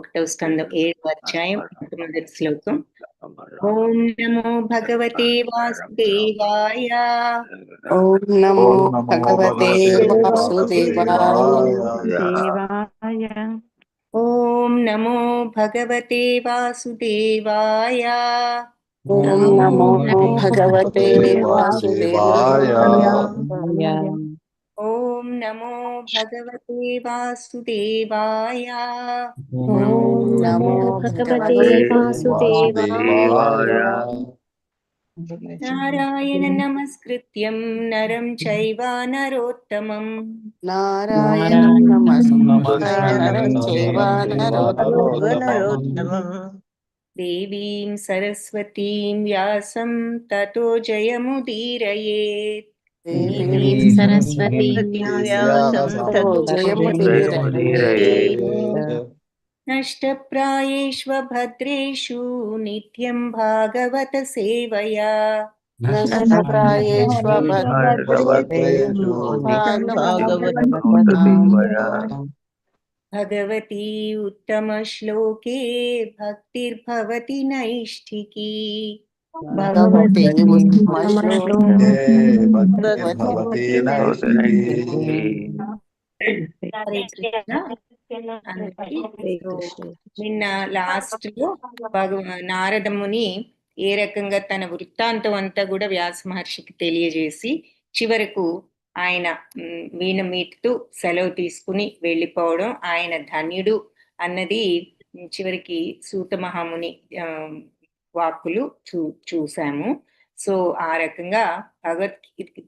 ఒకటవ స్కందం 7వ అధ్యాయం మొదటి శ్లోకం. ఓం నమో భగవతే వాసుదేవాయ. ఓం నమో భగవతే వాసుదేవాయ. ఓం నమో భగవతే వాసుదేవాయ. ఓం నమో భగవతే వాసుదేవాయ. ఓం నమో భగవతే వాసుదేవాయ. ఓం నమో భగవతే వాసుదేవాయ. నారాయణ నమస్కృత్యం నరం చైవ నరోత్తమం. నారాయణం నమస్కృత్య నరం చైవ నరోత్తమం. దేవీం సరస్వతీం వ్యాసం తతో జయముదీరయేత్. దేవీం సరస్వతీం వ్యాసం తతో జయముదీరయేత్. నష్టప్రాయేష్వ భద్రేషు నిత్యం భాగవత సేవయా. నష్టప్రాయేష్వ భద్రేషు భగవతి ఉత్తమ శ్లోకే భక్తిర్భవతి నైష్ఠికీ. భగవతి ఉత్తమ శ్లోకే భక్తిర్భవతి నైష్ఠికీ. హరే కృష్ణ. నిన్న లాస్ట్ లో నారద ముని ఏ రకంగా తన వృత్తాంతం అంతా కూడా వ్యాస మహర్షికి తెలియజేసి చివరకు ఆయన వీణ మీటుతూ సెలవు తీసుకుని వెళ్ళిపోవడం, ఆయన ధన్యుడు అన్నది చివరికి సూత మహాముని వాక్కులు చూసాము. సో ఆ రకంగా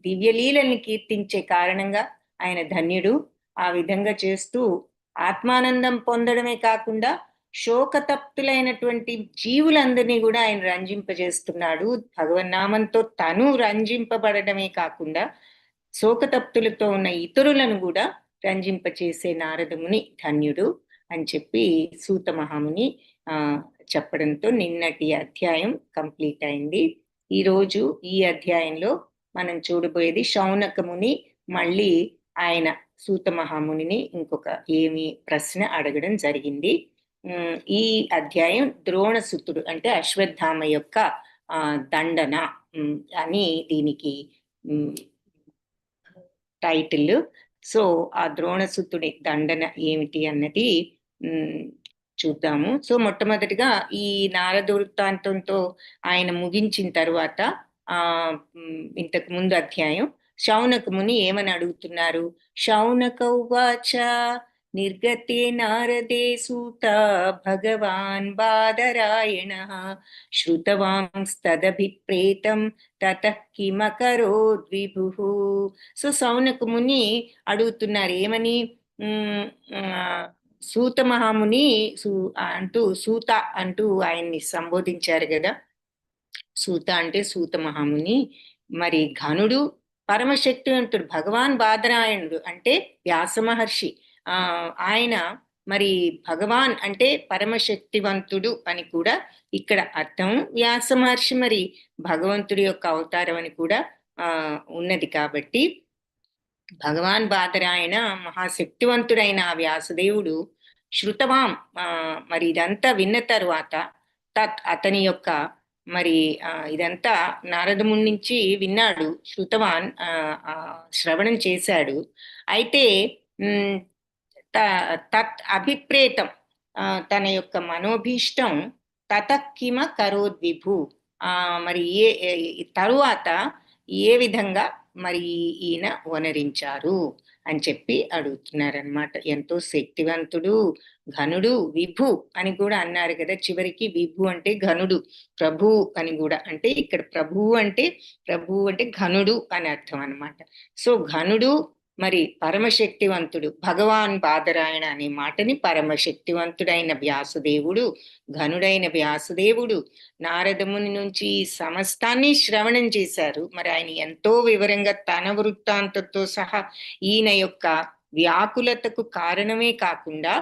దివ్యలీలని కీర్తించే కారణంగా ఆయన ధన్యుడు. ఆ విధంగా చేస్తూ ఆత్మానందం పొందడమే కాకుండా శోకతప్తులైనటువంటి జీవులందరినీ కూడా ఆయన రంజింపజేస్తున్నాడు. భగవన్నామంతో తను రంజింపబడమే కాకుండా శోకతప్తులతో ఉన్న ఇతరులను కూడా రంజింపచేసే నారదముని ధన్యుడు అని చెప్పి సూత మహాముని చెప్పడంతో నిన్నటి అధ్యాయం కంప్లీట్ అయింది. ఈరోజు ఈ అధ్యాయంలో మనం చూడబోయేది శౌనకముని మళ్ళీ ఆయన సూత మహామునిని ఇంకొక ఏమి ప్రశ్న అడగడం జరిగింది. ఈ అధ్యాయం ద్రోణసుతుడు అంటే అశ్వత్థామ యొక్క దండన అని దీనికి టైటిల్. సో ఆ ద్రోణసుతుడి దండన ఏమిటి అన్నది చూద్దాము. సో మొట్టమొదటిగా ఈ నారద వృత్తాంతంతో ఆయన ముగించిన తర్వాత ఇంతకు ముందు అధ్యాయం శౌనక ముని ఏమని అడుగుతున్నారు. శౌనక ఉవాచ నిర్గతే నారదే సూత భగవాన్ బాదరాయణ శ్రుతవాంస్తదభిప్రేతం తతః కిమకరోద్విభుః. సో శౌనక ముని అడుగుతున్నారు ఏమని. సూత మహాముని అంటూ సూత అంటూ ఆయన్ని సంబోధించారు కదా. సూత అంటే సూత మహాముని మరి ఘనుడు పరమశక్తివంతుడు భగవాన్ బాదరాయణుడు అంటే వ్యాస మహర్షి. ఆయన మరి భగవాన్ అంటే పరమశక్తివంతుడు అని కూడా ఇక్కడ అర్థం. వ్యాస మహర్షి మరి భగవంతుడి యొక్క అవతారం అని కూడా ఉన్నది. కాబట్టి భగవాన్ బాదరాయణ మహాశక్తివంతుడైన వ్యాసదేవుడు శృతవాం మరి ఇదంతా విన్న తరువాత అతని యొక్క మరి ఇదంతా నారదముని నుంచి విన్నాడు. శృతవాన్ శ్రవణం చేశాడు. అయితే తత్ అభిప్రేతం తన యొక్క మనోభీష్టం తతకిమ కరోద్విభు మరి తరువాత ఏ విధంగా మరి ఈయన వనరించారు అని చెప్పి అడుగుతున్నారనమాట. ఎంతో శక్తివంతుడు, ఘనుడు, విభు అని కూడా అన్నారు కదా. చివరికి విభు అంటే ఘనుడు, ప్రభు అని కూడా అంటే ఇక్కడ ప్రభు అంటే ఘనుడు అని అర్థం అనమాట. సో ఘనుడు మరి పరమశక్తివంతుడు భగవాన్ బాదరాయణ అనే మాటని పరమశక్తివంతుడైన వ్యాసదేవుడు, ఘనుడైన వ్యాసదేవుడు నారదముని నుంచి సమస్తాన్ని శ్రవణం చేశారు. మరి ఆయన ఎంతో వివరంగా తన వృత్తాంతంతో సహా ఈయన యొక్క వ్యాకులతకు కారణమే కాకుండా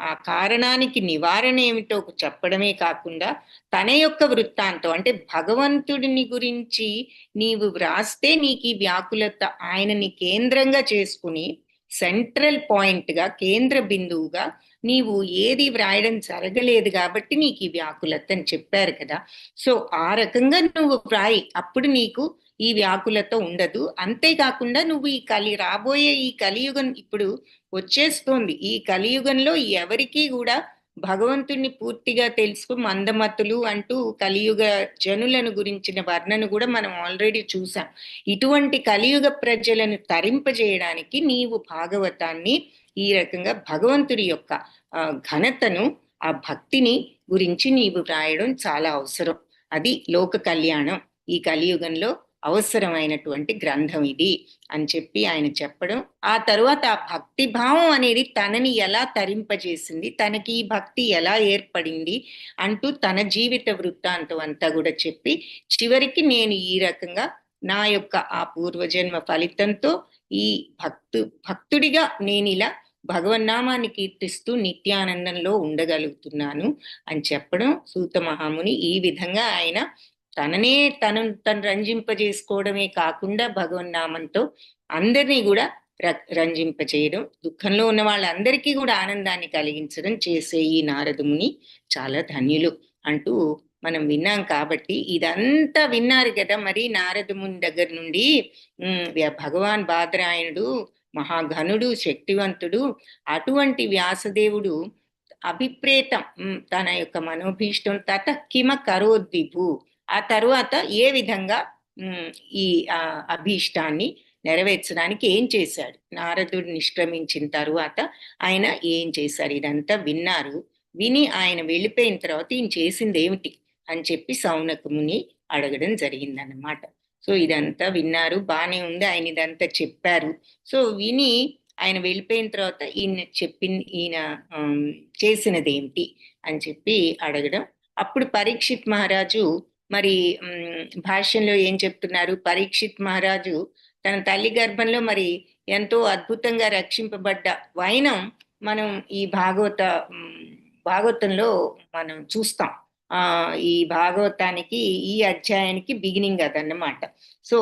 ఆ కారణానికి నివారణ ఏమిటో చెప్పడమే కాకుండా తన యొక్క వృత్తాంతం అంటే భగవంతుడిని గురించి నీవు వ్రాస్తే నీకు ఈ వ్యాకులత ఆయనని కేంద్రంగా చేసుకుని సెంట్రల్ పాయింట్ గా కేంద్ర బిందువుగా నీవు ఏది వ్రాయడం జరగలేదు కాబట్టి నీకు ఈ వ్యాకులత అని చెప్పారు కదా. సో ఆ రకంగా నువ్వు వ్రాయి, అప్పుడు నీకు ఈ వ్యాకులత ఉండదు. అంతేకాకుండా నువ్వు రాబోయే ఈ కలియుగం ఇప్పుడు వచ్చేస్తోంది. ఈ కలియుగంలో ఎవరికీ కూడా భగవంతుణ్ణి పూర్తిగా తెలుసుకో మందమతులు అంటూ కలియుగ జనులను గురించిన వర్ణన కూడా మనం ఆల్రెడీ చూసాం. ఇటువంటి కలియుగ ప్రజలను తరింపజేయడానికి నీవు భాగవతాన్ని ఈ రకంగా భగవంతుడి యొక్క ఘనతను, ఆ భక్తిని గురించి నీవు వ్రాయడం చాలా అవసరం. అది లోక కళ్యాణం, ఈ కలియుగంలో అవసరమైనటువంటి గ్రంథం ఇది అని చెప్పి ఆయన చెప్పడం. ఆ తరువాత ఆ భక్తి భావం అనేది తనని ఎలా తరింపజేసింది, తనకి ఈ భక్తి ఎలా ఏర్పడింది అంటూ తన జీవిత వృత్తాంతం అంతా కూడా చెప్పి చివరికి నేను ఈ రకంగా నా యొక్క ఆ పూర్వజన్మ ఫలితంతో ఈ భక్తుడిగా నేను ఇలా భగవన్నామాన్ని కీర్తిస్తూ నిత్యానందంలో ఉండగలుగుతున్నాను అని చెప్పడం. సూత మహాముని ఈ విధంగా ఆయన తను రంజింపజేసుకోవడమే కాకుండా భగవన్నామంతో అందరినీ కూడా రంజింపచేయడం, దుఃఖంలో ఉన్న వాళ్ళందరికీ కూడా ఆనందాన్ని కలిగించడం చేసే ఈ నారదముని చాలా ధన్యులు అంటూ మనం విన్నాం. కాబట్టి ఇదంతా విన్నారు కదా. మరి నారదముని దగ్గర నుండి భగవాన్ బాదరాయణుడు మహాఘనుడు, శక్తివంతుడు, అటువంటి వ్యాసదేవుడు అభిప్రేతం తన యొక్క మనోభీష్టం తత కిమ కరోద్విభు, ఆ తరువాత ఏ విధంగా ఈ అభీష్టాన్ని నెరవేర్చడానికి ఏం చేశాడు, నారదుడు నిష్క్రమించిన తరువాత ఆయన ఏం చేశారు, ఇదంతా విన్నారు. విని ఆయన వెళ్ళిపోయిన తర్వాత ఈయన చేసింది ఏమిటి అని చెప్పి సౌనకముని అడగడం జరిగిందన్నమాట. సో ఇదంతా విన్నారు, బానే ఉంది, ఆయన ఇదంతా చెప్పారు. సో విని ఆయన వెళ్ళిపోయిన తర్వాత ఈయన చేసినది ఏమిటి అని చెప్పి అడగడం. అప్పుడు పరీక్షిత్ మహారాజు మరి భాష్యంలో ఏం చెప్తున్నారు, పరీక్షిత్ మహారాజు తన తల్లి గర్భంలో మరి ఎంతో అద్భుతంగా రక్షింపబడ్డ వైనం మనం ఈ భాగవతంలో మనం చూస్తాం. ఈ భాగవతానికి ఈ అధ్యాయానికి బిగినింగ్ అదన్నమాట. సో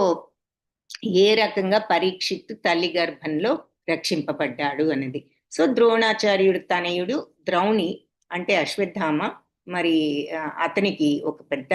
ఏ రకంగా పరీక్షిత్ తల్లి గర్భంలో రక్షింపబడ్డాడు అన్నది. సో ద్రోణాచార్యుడు తనయుడు ద్రౌణి అంటే అశ్వత్థామ మరి అతనికి ఒక పెద్ద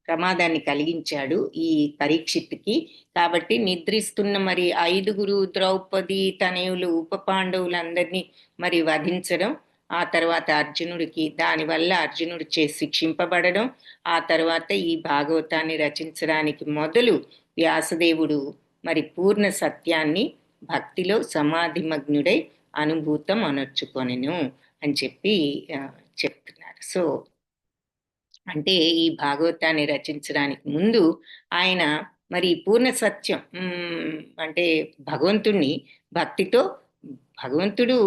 ప్రమాదాన్ని కలిగించాడు ఈ పరీక్షిత్కి. కాబట్టి నిద్రిస్తున్న మరి 5 ద్రౌపది తనయులు ఉప పాండవులందరినీ మరి వధించడం, ఆ తర్వాత అర్జునుడికి దానివల్ల అర్జునుడు శిక్షింపబడడం, ఆ తర్వాత ఈ భాగవతాన్ని రచించడానికి మొదలు వ్యాసదేవుడు మరి పూర్ణ సత్యాన్ని భక్తిలో సమాధిమగ్నుడై అనుభూతం అనర్చుకొనెను అని చెప్పి చెప్తున్నారు. సో అంటే ఈ భాగవతాన్ని రచించడానికి ముందు ఆయన మరి పూర్ణ సత్యం అంటే భగవంతుణ్ణి భక్తితో, భగవంతుడు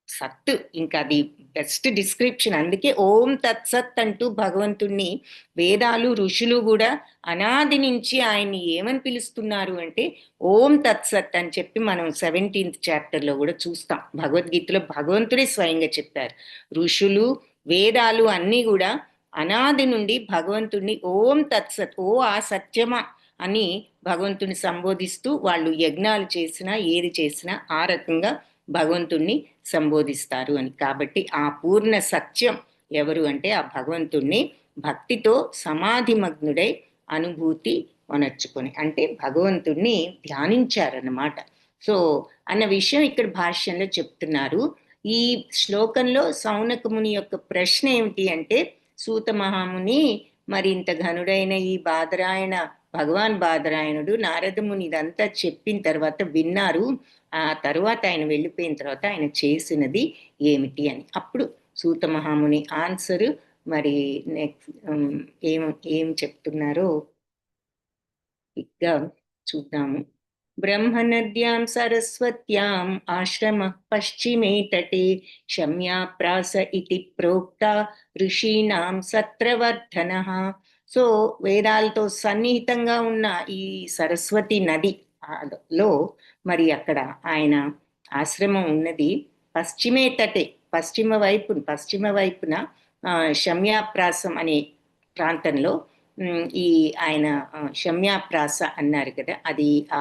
సత్, ఇంకా అది బెస్ట్ డిస్క్రిప్షన్. అందుకే ఓం తత్సత్ అంటూ భగవంతుణ్ణి వేదాలు ఋషులు కూడా అనాది నుంచి ఆయన్ని ఏమని పిలుస్తున్నారు అంటే ఓం తత్సత్ అని చెప్పి మనం 17th చాప్టర్లో కూడా చూస్తాం. భగవద్గీతలో భగవంతుడే స్వయంగా చెప్పారు. ఋషులు వేదాలు అన్నీ కూడా అనాది నుండి భగవంతుణ్ణి ఓం తత్సత్, ఓ ఆ సత్యమా అని భగవంతుని సంబోధిస్తూ వాళ్ళు యజ్ఞాలు చేసినా ఏది చేసినా ఆ రకంగా భగవంతుణ్ణి సంబోధిస్తారు అని. కాబట్టి ఆ పూర్ణ సత్యం ఎవరు అంటే ఆ భగవంతుణ్ణి భక్తితో సమాధిమగ్నుడై అనుభూతి అనర్చుకొని అంటే భగవంతుణ్ణి ధ్యానించారన్నమాట. సో అన్న విషయం ఇక్కడ భాష్యంలో చెప్తున్నారు. ఈ శ్లోకంలో సౌనకముని యొక్క ప్రశ్న ఏమిటి అంటే, సూత మహాముని మరి ఇంత ఘనుడైన ఈ భగవాన్ బాదరాయణుడు నారదముని ఇదంతా చెప్పిన తర్వాత విన్నారు, ఆ తర్వాత ఆయన వెళ్ళిపోయిన తర్వాత ఆయన చేసినది ఏమిటి అని. అప్పుడు సూత మహాముని ఆన్సర్ మరి నెక్స్ట్ ఏం చెప్తున్నారో ఇంకా చూద్దాము. బ్రహ్మనద్యాం సరస్వత్యాం ఆశ్రమ పశ్చిమే తటే శమ్యాప్రాస ఇతి ప్రోక్త ఋషీణాం సత్రవర్ధనః. సో వేదాలతో సన్నిహితంగా ఉన్న ఈ సరస్వతి నది లో మరి అక్కడ ఆయన ఆశ్రమం ఉన్నది పశ్చిమే తటే, పశ్చిమ వైపున శమ్యాప్రాసం అనే ప్రాంతంలో. ఈ ఆయన శమ్యాప్రాస అన్నారు కదా, అది ఆ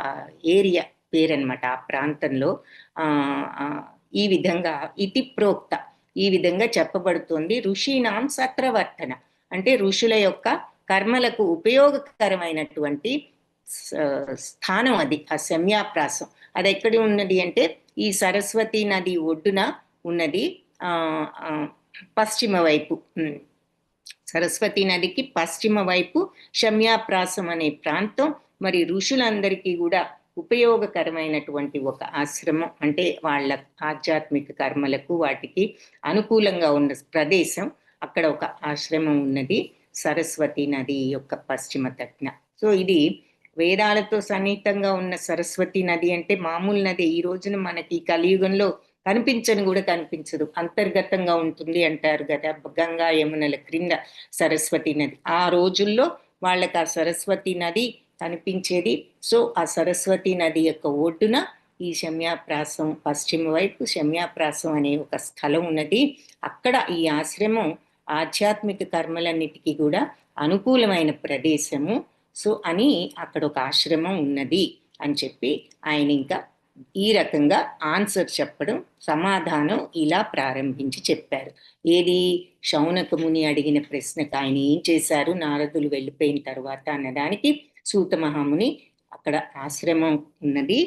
ఏరియా పేరనమాట. ఆ ప్రాంతంలో ఈ విధంగా ఇతి ప్రోక్త, ఈ విధంగా చెప్పబడుతోంది. ఋషీనాం సత్రవర్తన అంటే ఋషుల యొక్క కర్మలకు ఉపయోగకరమైనటువంటి స్థానం అది, ఆ శమ్యాప్రాసం. అది ఎక్కడ ఉన్నది అంటే ఈ సరస్వతి నది ఒడ్డున ఉన్నది, పశ్చిమ వైపు. సరస్వతి నదికి పశ్చిమ వైపు శమ్యాప్రాసం అనే ప్రాంతం. మరి ఋషులందరికీ కూడా ఉపయోగకరమైనటువంటి ఒక ఆశ్రమం, అంటే వాళ్ళ ఆధ్యాత్మిక కర్మలకు వాటికి అనుకూలంగా ఉన్న ప్రదేశం. అక్కడ ఒక ఆశ్రమం ఉన్నది సరస్వతి నది యొక్క పశ్చిమ తట్న. సో ఇది వేదాలతో సన్నిహితంగా ఉన్న సరస్వతి నది అంటే మామూలు నది ఈ రోజున మనకి కలియుగంలో కనిపించని కూడా కనిపించదు, అంతర్గతంగా ఉంటుంది అంటారు కదా, గంగా యమునల క్రింద సరస్వతి నది. ఆ రోజుల్లో వాళ్ళకి ఆ సరస్వతి నది కనిపించేది. సో ఆ సరస్వతి నది యొక్క ఒడ్డున ఈ శమ్యాప్రాసం, పశ్చిమ వైపు శమ్యాప్రాసం అనే ఒక స్థలం ఉన్నది. అక్కడ ఈ ఆశ్రమం ఆధ్యాత్మిక కర్మలన్నిటికీ కూడా అనుకూలమైన ప్రదేశము. సో అని అక్కడ ఒక ఆశ్రమం ఉన్నది అని చెప్పి ఆయన ఇంకా ఈ రకంగా ఆన్సర్ చెప్పడం, సమాధానం ఇలా ప్రారంభించి చెప్పారు. ఏది శౌనక ముని అడిగిన ప్రశ్నకు ఆయన ఏం చేశారు నారదులు వెళ్ళిపోయిన తర్వాత అన్నదానికి సూత మహాముని అక్కడ ఆశ్రమం ఉన్నది,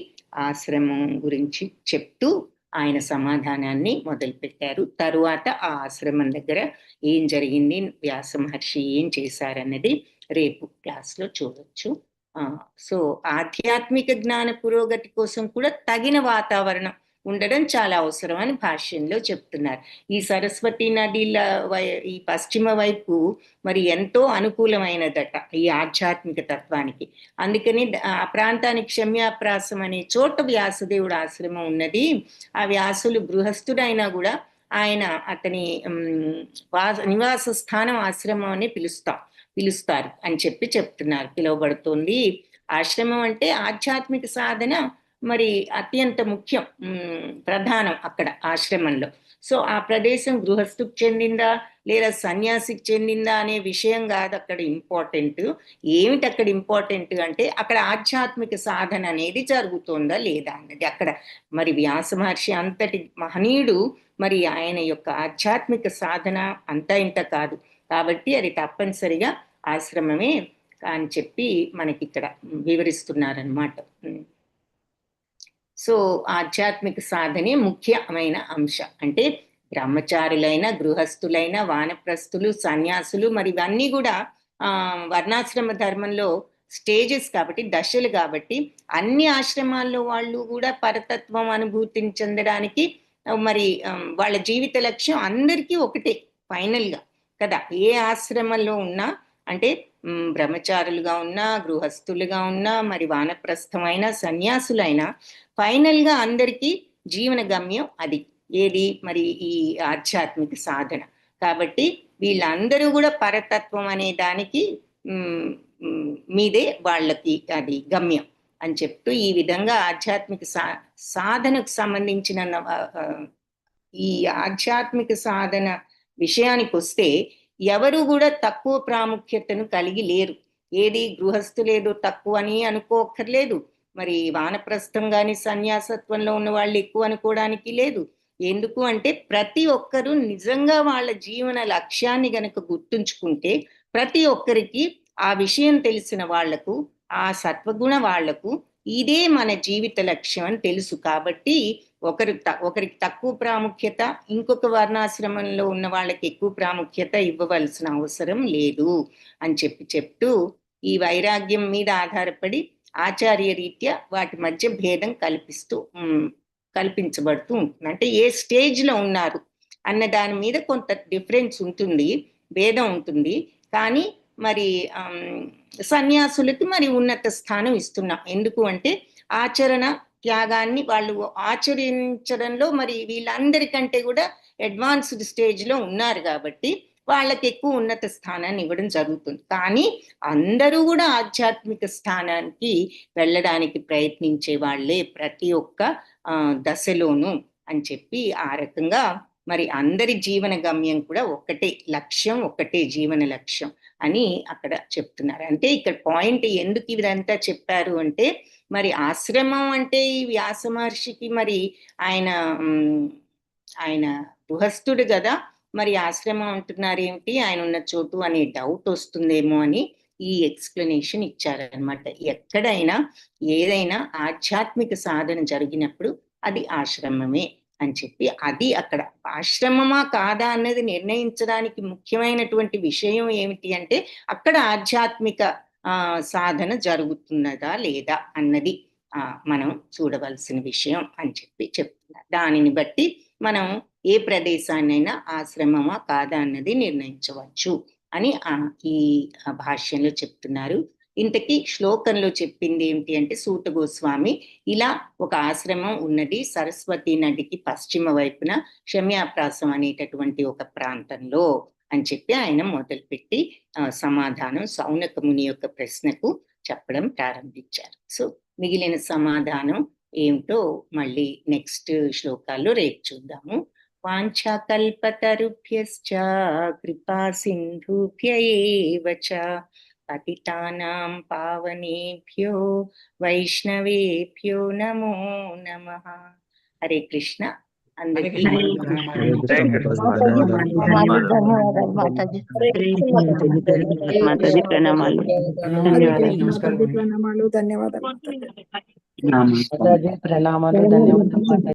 ఆశ్రమం గురించి చెప్తూ ఆయన సమాధానాన్ని మొదలుపెట్టారు. తరువాత ఆ ఆశ్రమం దగ్గర ఏం జరిగింది, వ్యాస మహర్షి ఏం చేశారన్నది రేపు క్లాస్లో చూడొచ్చు. సో ఆధ్యాత్మిక జ్ఞాన పురోగతి కోసం కూడా తగిన వాతావరణం ఉండడం చాలా అవసరం అని భాష్యంలో చెప్తున్నారు. ఈ సరస్వతి నదిల ఈ పశ్చిమ వైపు మరి ఎంతో అనుకూలమైనదట ఈ ఆధ్యాత్మిక తత్వానికి. అందుకని ఆ ప్రాంతానికి శమ్యాప్రాసం అనే చోట వ్యాసదేవుడు ఆశ్రమం ఉన్నది. ఆ వ్యాసులు గృహస్థుడైనా కూడా ఆయన అతని నివాస స్థానం ఆశ్రమం అని పిలుస్తారు అని చెప్పి చెప్తున్నారు, పిలువబడుతుంది. ఆశ్రమం అంటే ఆధ్యాత్మిక సాధన మరి అత్యంత ముఖ్యం, ప్రధానం అక్కడ ఆశ్రమంలో. సో ఆ ప్రదేశం గృహస్థుకు చెందిందా లేదా సన్యాసికి చెందిందా అనే విషయం కాదు అక్కడ ఇంపార్టెంట్. ఏమిటి అక్కడ ఇంపార్టెంట్ అంటే అక్కడ ఆధ్యాత్మిక సాధన అనేది జరుగుతుందా లేదా అన్నది అక్కడ. మరి వ్యాస మహర్షి అంతటి మహనీయుడు, మరి ఆయన యొక్క ఆధ్యాత్మిక సాధన అంతా ఇంత కాదు కాబట్టి అది తప్పనిసరిగా ఆశ్రమమే అని చెప్పి మనకి ఇక్కడ వివరిస్తున్నారనమాట. సో ఆధ్యాత్మిక సాధనే ముఖ్యమైన అంశం. అంటే బ్రహ్మచారులైన, గృహస్థులైన, వానప్రస్థులు, సన్యాసులు, మరి ఇవన్నీ కూడా వర్ణాశ్రమ ధర్మంలో స్టేజెస్ కాబట్టి, దశలు కాబట్టి అన్ని ఆశ్రమాల్లో వాళ్ళు కూడా పరతత్వం అనుభూతిని చెందడానికి మరి వాళ్ళ జీవిత లక్ష్యం అందరికీ ఒకటే ఫైనల్గా కదా. ఏ ఆశ్రమంలో ఉన్నా అంటే బ్రహ్మచారులుగా ఉన్నా, గృహస్థులుగా ఉన్నా, మరి వానప్రస్థమైన, సన్యాసులైనా ఫైనల్గా అందరికీ జీవన గమ్యం అది. ఏది మరి ఈ ఆధ్యాత్మిక సాధన. కాబట్టి వీళ్ళందరూ కూడా పరతత్వం అనే దానికి మీదే వాళ్ళకి అది గమ్యం అని చెప్తూ ఈ విధంగా ఆధ్యాత్మిక సాధనకు సంబంధించిన ఈ ఆధ్యాత్మిక సాధన విషయానికి వస్తే ఎవరు కూడా తక్కువ ప్రాముఖ్యతను కలిగి లేరు. ఏది గృహస్థులేదో తక్కువ అని అనుకోక్కర్లేదు, మరి వానప్రస్థం కానీ సన్యాసత్వంలో ఉన్న వాళ్ళు ఎక్కువ అనుకోవడానికి లేదు. ఎందుకు అంటే ప్రతి ఒక్కరూ నిజంగా వాళ్ళ జీవన లక్ష్యాన్ని గనక గుర్తుంచుకుంటే ప్రతి ఒక్కరికి ఆ విషయం తెలిసిన వాళ్లకు, ఆ సత్వగుణ వాళ్లకు ఇదే మన జీవిత లక్ష్యం అని తెలుసు. కాబట్టి ఒకరికి తక్కువ ప్రాముఖ్యత, ఇంకొక వర్ణాశ్రమంలో ఉన్న వాళ్ళకి ఎక్కువ ప్రాముఖ్యత ఇవ్వవలసిన అవసరం లేదు అని చెప్తూ ఈ వైరాగ్యం మీద ఆధారపడి ఆచార్య రీత్యా వాటి మధ్య భేదం కల్పించబడుతూ ఉంటుంది. అంటే ఏ స్టేజ్లో ఉన్నారు అన్న దాని మీద కొంత డిఫరెన్స్ ఉంటుంది, భేదం ఉంటుంది. కానీ మరి సన్యాసులకి మరి ఉన్నత స్థానం ఇస్తున్నాం. ఎందుకు అంటే ఆచరణ త్యాగాన్ని వాళ్ళు ఆచరించడంలో మరి వీళ్ళందరికంటే కూడా అడ్వాన్స్డ్ స్టేజ్లో ఉన్నారు కాబట్టి వాళ్ళకి ఎక్కువ ఉన్నత స్థానాన్ని ఇవ్వడం జరుగుతుంది. కానీ అందరూ కూడా ఆధ్యాత్మిక స్థానానికి వెళ్ళడానికి ప్రయత్నించే వాళ్ళే ప్రతి ఒక్క దశలోనూ అని చెప్పి ఆ రకంగా మరి అందరి జీవన గమ్యం కూడా ఒక్కటే లక్ష్యం, ఒక్కటే జీవన లక్ష్యం అని అక్కడ చెప్తున్నారు. అంటే ఇక్కడ పాయింట్ ఎందుకు ఇదంతా చెప్పారు అంటే మరి ఆశ్రమం అంటే ఈ వ్యాస మహర్షికి మరి ఆయన ఆయన గృహస్థుడు కదా, మరి ఆశ్రమం అంటున్నారు ఏమిటి, ఆయన ఉన్న చోటు అనే డౌట్ వస్తుందేమో అని ఈ ఎక్స్ప్లెనేషన్ ఇచ్చారనమాట. ఎక్కడైనా ఏదైనా ఆధ్యాత్మిక సాధన జరిగినప్పుడు అది ఆశ్రమమే అని చెప్పి, అది అక్కడ ఆశ్రమమా కాదా అన్నది నిర్ణయించడానికి ముఖ్యమైనటువంటి విషయం ఏమిటి అంటే అక్కడ ఆధ్యాత్మిక సాధన జరుగుతున్నదా లేదా అన్నది మనం చూడవలసిన విషయం అని చెప్పి చెప్తున్నారు. దానిని బట్టి మనం ఏ ప్రదేశాన్నైనా ఆశ్రమమా కాదా అన్నది నిర్ణయించవచ్చు అని ఈ భాష్యంలో చెప్తున్నారు. ఇంతకీ శ్లోకంలో చెప్పింది ఏమిటి అంటే సూత గోస్వామి ఇలా ఒక ఆశ్రమం ఉన్నది సరస్వతి నదికి పశ్చిమ వైపున శమ్యాప్రాసం అనేటటువంటి ఒక ప్రాంతంలో అని చెప్పి ఆయన మొదలుపెట్టి సమాధానం సౌనక ముని యొక్క ప్రశ్నకు చెప్పడం ప్రారంభించారు. సో మిగిలిన సమాధానం ఏమిటో మళ్ళీ నెక్స్ట్ శ్లోకాల్లో రేపు చూద్దాము. వాంఛాకల్పతరుభ్యశ్చ కృపా సింధుభ్య ఏవ చ పతితానాం పావనేభ్యో వైష్ణవేభ్యో నమో నమః. హరే కృష్ణ. అందరికీ ప్రణామాలు, ధన్యవాదాలు.